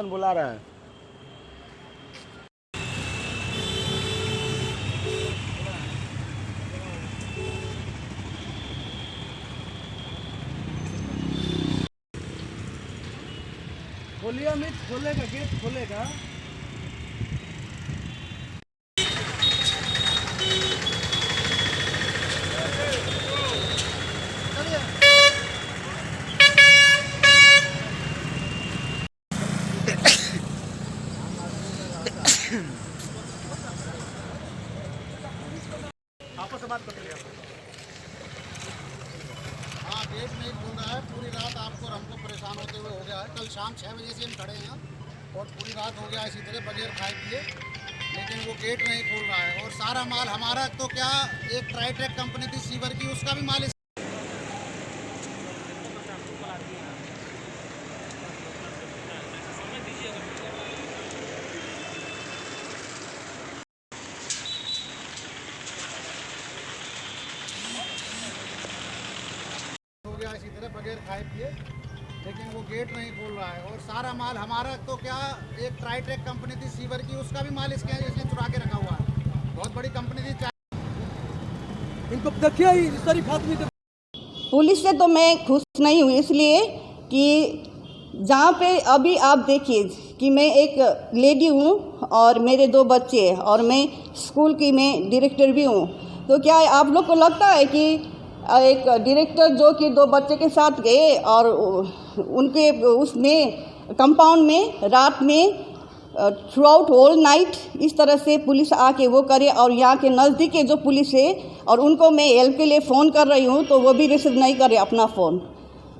बुला रहा है। खोलिए अमित, खोलेगा गेट खोलेगा। आपस में बात कर लिया। हाँ, गेट नहीं खुल रहा है। पूरी रात आपको और हमको परेशान होते हुए हो गया है। कल शाम 6 बजे से हम खड़े हैं और पूरी रात हो गया इसी तरह बगैर खाए पिए, लेकिन वो गेट नहीं खुल रहा है। और सारा माल हमारा तो क्या, एक ट्राइटेक कंपनी थी सीवर की, उसका भी माल हो गया इसी तरह बगैर खाए पिए, लेकिन वो गेट नहीं खुल रहा है। और सारा माल हमारा तो क्या, एक ट्राइटेक कंपनी थी सीवर की, उसका भी माल इसके यहाँ इसने चुरा के रखा हुआ है। बहुत बड़ी कंपनी थी। इनको देखिए इस तारीख आदमी को। पुलिस से तो मैं खुश नहीं हूँ, इसलिए कि जहाँ पे अभी आप देखिए कि मैं एक लेडी हूँ और मेरे 2 बच्चे हैं और मैं स्कूल की मैं डायरेक्टर भी हूँ। तो क्या आप लोग को लगता है कि एक डायरेक्टर जो कि 2 बच्चे के साथ गए और उनके उसमें कंपाउंड में रात में थ्रू आउट होल नाइट इस तरह से पुलिस आके वो करे, और यहाँ के नज़दीक के जो पुलिस है और उनको मैं हेल्प के लिए फ़ोन कर रही हूँ तो वो भी रिसीव नहीं करे अपना फ़ोन।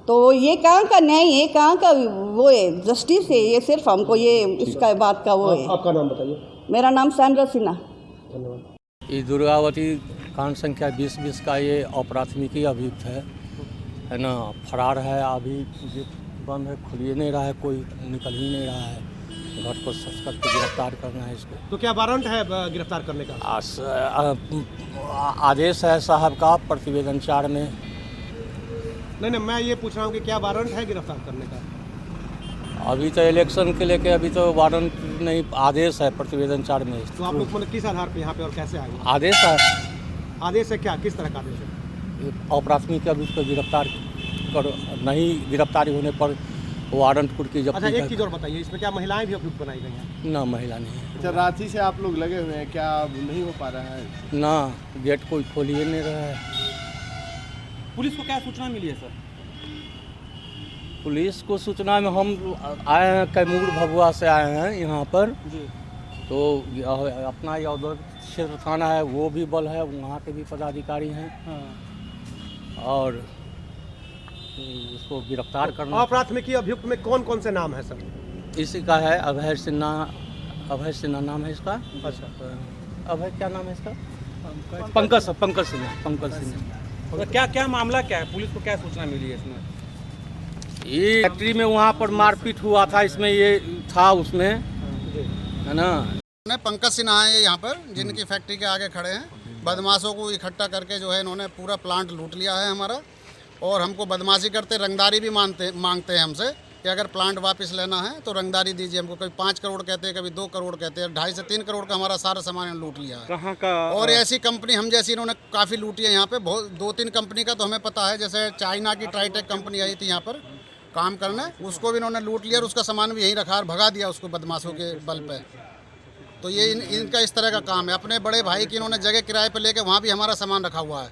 तो ये कहाँ का न्याय है, कहाँ का वो है, जस्टिस है? ये सिर्फ हमको ये इसका बात का वो है। आपका नाम बताइए। मेरा नाम सैंड्रा सिन्हा। धन्यवाद। ये दुर्गावती कांड संख्या 2020 का ये अपराधमिकी अभियुक्त है ना, फरार है। अभी बंद है, खुल ही नहीं रहा है, कोई निकल ही नहीं रहा है। घर को सर्च करके गिरफ्तार करना है इसको। तो क्या वारंट है गिरफ्तार करने का? आदेश है साहब का प्रतिवेदन 4 में। नहीं, मैं ये पूछ रहा हूँ कि क्या वारंट है गिरफ्तार करने का? अभी तो इलेक्शन के लेके अभी तो वारंट नहीं, आदेश है प्रतिवेदन 4 में। तो आप लोग मतलब किस आधार पे यहाँ पे और कैसे आए? आदेश है। आदेश है क्या, किस तरह का आदेश है? अपराधमिकी अभियुक्त को गिरफ्तार कर, नहीं गिरफ्तारी होने पर वारंट कुट की जब्ती। अच्छा, एक चीज़ और बताइए, इसमें क्या महिलाएं भी अभियुक्त बनाई गई हैं? ना, महिला नहीं। अच्छा, रांची से आप लोग लगे हुए हैं, क्या नहीं हो पा रहा है? ना, गेट कोई खोल ही नहीं रहा है। पुलिस को क्या सूचना मिली है सर? पुलिस को सूचना में हम आए हैं, कैमूर भभुआ से आए हैं यहाँ पर जी। तो अपना यौदर क्षेत्र थाना है, वो भी बल है, वहाँ के भी पदाधिकारी हैं। हाँ। और उसको गिरफ्तार करना। अपराधमिकी अभियुक्त में कौन कौन से नाम है सर? इसी का है अभय सिन्हा। अभय सिन्हा नाम है इसका। अच्छा, अभय क्या नाम है इसका? पंकज सिन्हा। तो क्या मामला क्या है? पुलिस को क्या सूचना मिली है इसमें? ये फैक्ट्री में वहाँ पर मारपीट हुआ था, इसमें ये था उसमें, है ना। पंकज सिन्हा है यहाँ पर, जिनकी फैक्ट्री के आगे खड़े हैं। बदमाशों को इकट्ठा करके जो है इन्होंने पूरा प्लांट लूट लिया है हमारा, और हमको बदमाशी करते रंगदारी भी मांगते हैं हमसे कि अगर प्लांट वापस लेना है तो रंगदारी दीजिए हमको। कभी 5 करोड़ कहते हैं, कभी 2 करोड़ कहते हैं। 2.5 से 3 करोड़ का हमारा सारा सामान लूट लिया है। कहाँ का? और ऐसी कंपनी हम जैसी इन्होंने काफ़ी लूटी है यहाँ पे। बहुत 2-3 कंपनी का तो हमें पता है, जैसे चाइना की ट्राइटेक कंपनी आई थी यहाँ पर काम करने, उसको भी इन्होंने लूट लिया और उसका सामान भी यहीं रखा और भगा दिया उसको बदमाशों के बल पे। तो ये इनका इस तरह का काम है। अपने बड़े भाई की इन्होंने जगह किराए पर लेके वहाँ भी हमारा सामान रखा हुआ है।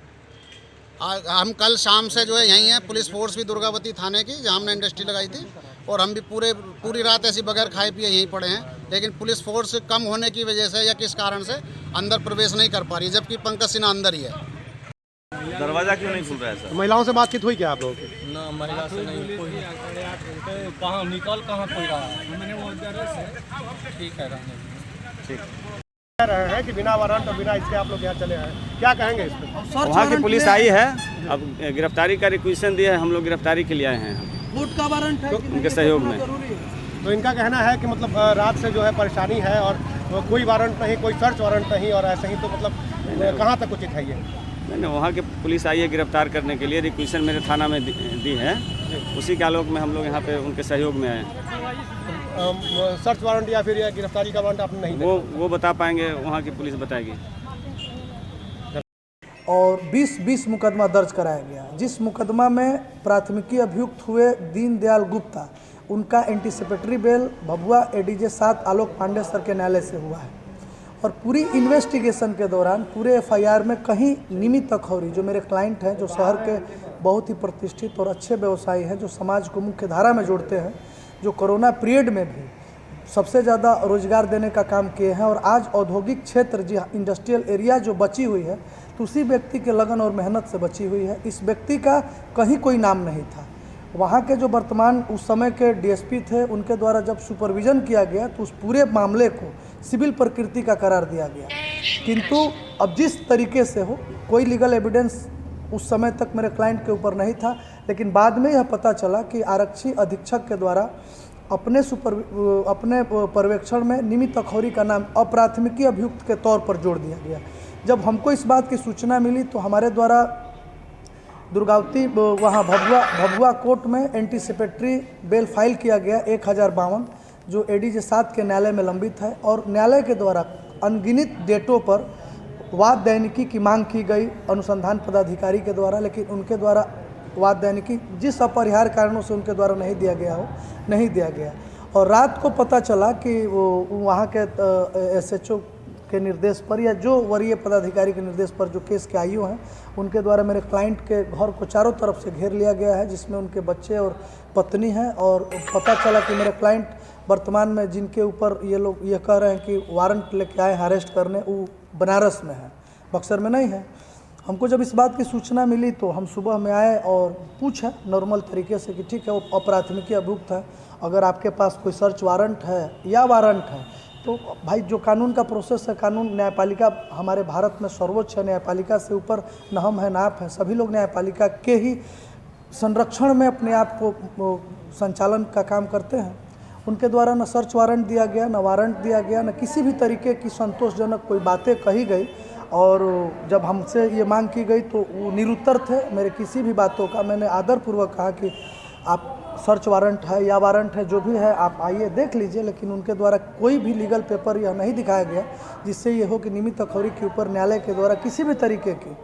हम कल शाम से जो है यहीं हैं। पुलिस फोर्स भी दुर्गावती थाने की, जहाँ हमने इंडस्ट्री लगाई थी, और हम भी पूरी रात ऐसी बगैर खाए पिए यहीं पड़े हैं। लेकिन पुलिस फोर्स कम होने की वजह से या किस कारण से अंदर प्रवेश नहीं कर पा रही, जबकि पंकज सिन्हा अंदर ही है। दरवाजा क्यों नहीं खुल रहा है सर? महिलाओं से बातचीत हुई क्या आप लोगों की? ना, महिला से नहीं कोई। कहाँ निकल कहाँ कोई रहा है? मैंने वो ठीक है, रहने ठीक। कह रहे हैं कि बिना वारंट और बिना इसके आप लोग यहाँ चले हैं, क्या कहेंगे इस पर? वहाँ की पुलिस आई है, अब गिरफ्तारी का रिक्वेशन दिया है, हम लोग गिरफ्तारी के लिए आए हैं कोर्ट का वारंट है उनके सहयोग में। तो इनका कहना है कि मतलब रात से जो है परेशानी है और कोई वारंट नहीं, कोई सर्च वारंट नहीं, और ऐसे ही तो मतलब कहाँ तक उचित है ये? नहीं, वहाँ के पुलिस आई है गिरफ्तार करने के लिए, रिक्वेशन मेरे थाना में दी है, उसी के आलोक में हम लोग यहाँ पे उनके सहयोग में आए हैं। सर्च वारंट या फिर गिरफ्तारी का वारंट आपने नहीं देखा? वो बता पाएंगे, वहाँ की पुलिस बताएगी। और 20 मुकदमा दर्ज कराया गया। जिस मुकदमा में प्राथमिकी अभियुक्त हुए दीनदयाल गुप्ता, उनका एंटीसिपेटरी बेल भभुआ एडीजे 7 आलोक पांडे सर के न्यायालय से हुआ है। और पूरी इन्वेस्टिगेशन के दौरान पूरे एफआईआर में कहीं निमित अखौरी, जो मेरे क्लाइंट हैं, जो शहर के बहुत ही प्रतिष्ठित और अच्छे व्यवसायी हैं, जो समाज को मुख्य धारा में जोड़ते हैं, जो कोरोना पीरियड में भी सबसे ज़्यादा रोजगार देने का काम किए हैं, और आज औद्योगिक क्षेत्र, जी हाँ, इंडस्ट्रियल एरिया जो बची हुई है, तो उसी व्यक्ति के लगन और मेहनत से बची हुई है। इस व्यक्ति का कहीं कोई नाम नहीं था। वहाँ के जो वर्तमान उस समय के डीएसपी थे, उनके द्वारा जब सुपरविज़न किया गया तो उस पूरे मामले को सिविल प्रकृति का करार दिया गया। किंतु अब जिस तरीके से हो, कोई लीगल एविडेंस उस समय तक मेरे क्लाइंट के ऊपर नहीं था, लेकिन बाद में यह पता चला कि आरक्षी अधीक्षक के द्वारा अपने पर्यवेक्षण में निमित अखौरी का नाम अप्राथमिकी अभियुक्त के तौर पर जोड़ दिया गया। जब हमको इस बात की सूचना मिली तो हमारे द्वारा दुर्गावती वहाँ भभुआ कोर्ट में एंटीसिपेटरी बेल फाइल किया गया 1052, जो एडीजे 7 के न्यायालय में लंबित है। और न्यायालय के द्वारा अनगिनत डेटों पर वाद दैनिकी की मांग की गई अनुसंधान पदाधिकारी के द्वारा, लेकिन उनके द्वारा वाद दैनिकी जिस अपरिहार्य कारणों से उनके द्वारा नहीं दिया गया। और रात को पता चला कि वो वहाँ के एसएचओ के निर्देश पर या जो वरीय पदाधिकारी के निर्देश पर जो केस के आईओ हैं, उनके द्वारा मेरे क्लाइंट के घर को चारों तरफ से घेर लिया गया है, जिसमें उनके बच्चे और पत्नी हैं। और पता चला कि मेरे क्लाइंट वर्तमान में जिनके ऊपर ये लोग ये कह रहे हैं कि वारंट लेके आए अरेस्ट करने, वो बनारस में है, बक्सर में नहीं है। हमको जब इस बात की सूचना मिली तो हम सुबह में आए और पूछा नॉर्मल तरीके से कि ठीक है, वो अप्राथमिकी अभियुक्त है, अगर आपके पास कोई सर्च वारंट है या वारंट है तो भाई जो कानून का प्रोसेस है, कानून न्यायपालिका हमारे भारत में सर्वोच्च है, न्यायपालिका से ऊपर न हम हैं न आप हैं, सभी लोग न्यायपालिका के ही संरक्षण में अपने आप को संचालन का काम करते हैं। उनके द्वारा न सर्च वारंट दिया गया, न वारंट दिया गया, न किसी भी तरीके की संतोषजनक कोई बातें कही गई। और जब हमसे ये मांग की गई तो वो निरुत्तर थे मेरे किसी भी बातों का। मैंने आदरपूर्वक कहा कि आप सर्च वारंट है या वारंट है, जो भी है आप आइए देख लीजिए, लेकिन उनके द्वारा कोई भी लीगल पेपर यह नहीं दिखाया गया जिससे ये हो कि निमित अखौरी के ऊपर न्यायालय के द्वारा किसी भी तरीके की